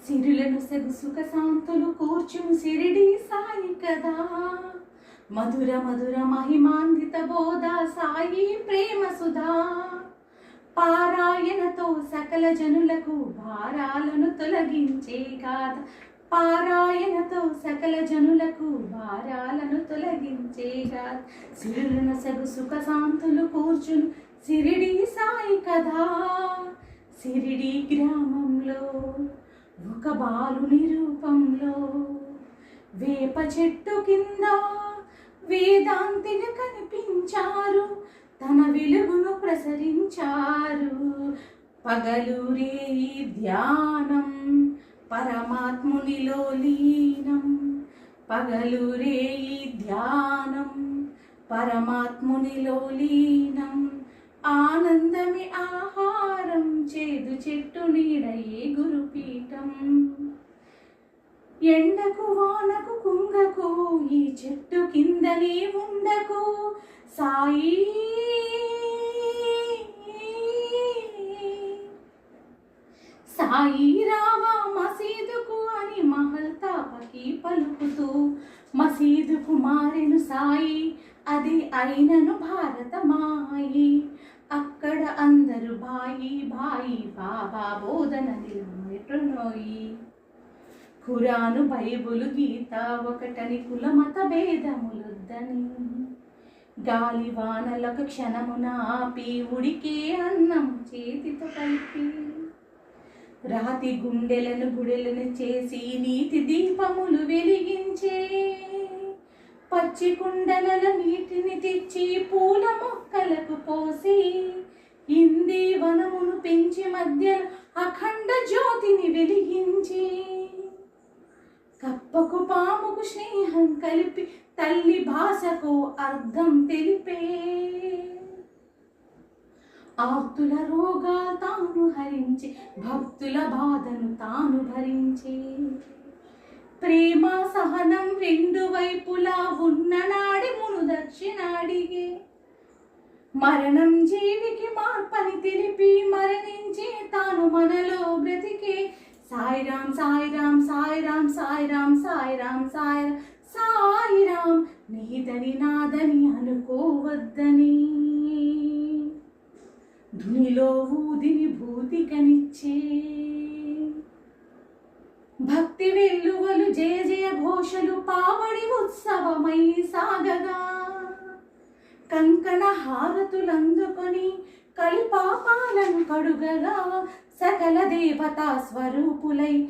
సిరులను సుఖ శాంతులు కూర్చును సిరిడి సాయి కదా. మధుర మధుర మహిమాన్విత బోధ సాయి ప్రేమ సుధా. పారాయణతో సకల జనులకు భారాలను తొలగించే గాథ. పారాయణతో సకల జనులకు భారాలను తొలగించే గాథ. సిరులను సుఖ శాంతులు కూర్చును సిరిడి సాయి కదా. సిరిడి గ్రామంలో ఒక బాలుని రూపంలో వేప చెట్టు కింద వేదాంతిని కనిపించారు. తన వెలుగును ప్రసరించారు. పగలురే ధ్యానం పరమాత్మునిలో లీనం. పగలురే ధ్యానం పరమాత్మునిలో లీనం. ఆనందమే ఆహారం చేదు చెట్టు నీడయే గురుపీఠం. ఎండకు వానకు కుంగకు ఈ చెట్టు కిందనే ఉండకు. సాయి సాయి రావా మసీదుకు అని మహల్తాపకి పలుకుతూ మసీదుకు మారెను సాయి. అది అయినను భారత మాయి. అక్కడ అందరూ భాయి భాయి బాబా బోధన నిలమేటునోయి. ఖురాను బైబులు గీత ఒకటని కుల మత భేదములొద్దని. గాలి వానలకు క్షణమున ఆపి ఉడికే అన్నం చేతితో కలిపి. రాతి గుండెలను గుడెలను చేసి నీతి దీపములు వెలిగించే. పచ్చి కుండలలో నీటిని తెచ్చి పూల మొక్కలకు పోసి. ఇంది వనమును పెంచి మధ్యలో అఖండ జ్యోతిని వెలిగించి. కప్పకు పాముకు స్నేహం కలిపి తల్లి భాషకు అర్థం తెలిపే. ఆర్తుల రోగాలు తాను హరించి భక్తుల బాధను తాను భరించే. ప్రేమ సహనం రెండు వైపులా ఉన్న నాడి మును దక్షిణాడిగే. మరణం జీవికి మార్పని తెలిపి మరణించే తాను మనలో బ్రతికే. సాయిరాం సాయిరాం సాయిరాం సాయిరాం సాయిరాం సాయిరాం సాయిరాం. నీదని నాదని అనుకోవద్దని ధునిలో ఊదిని భూతికనిచ్చే. భక్తి వెల్లువలు జయ జయ ఘోషలు పావడి ఉత్సవమై సాగగా. కంకణ హారతులందుకొని కలిపాపాలను కడుగగా. సకల దేవతా స్వరూపులై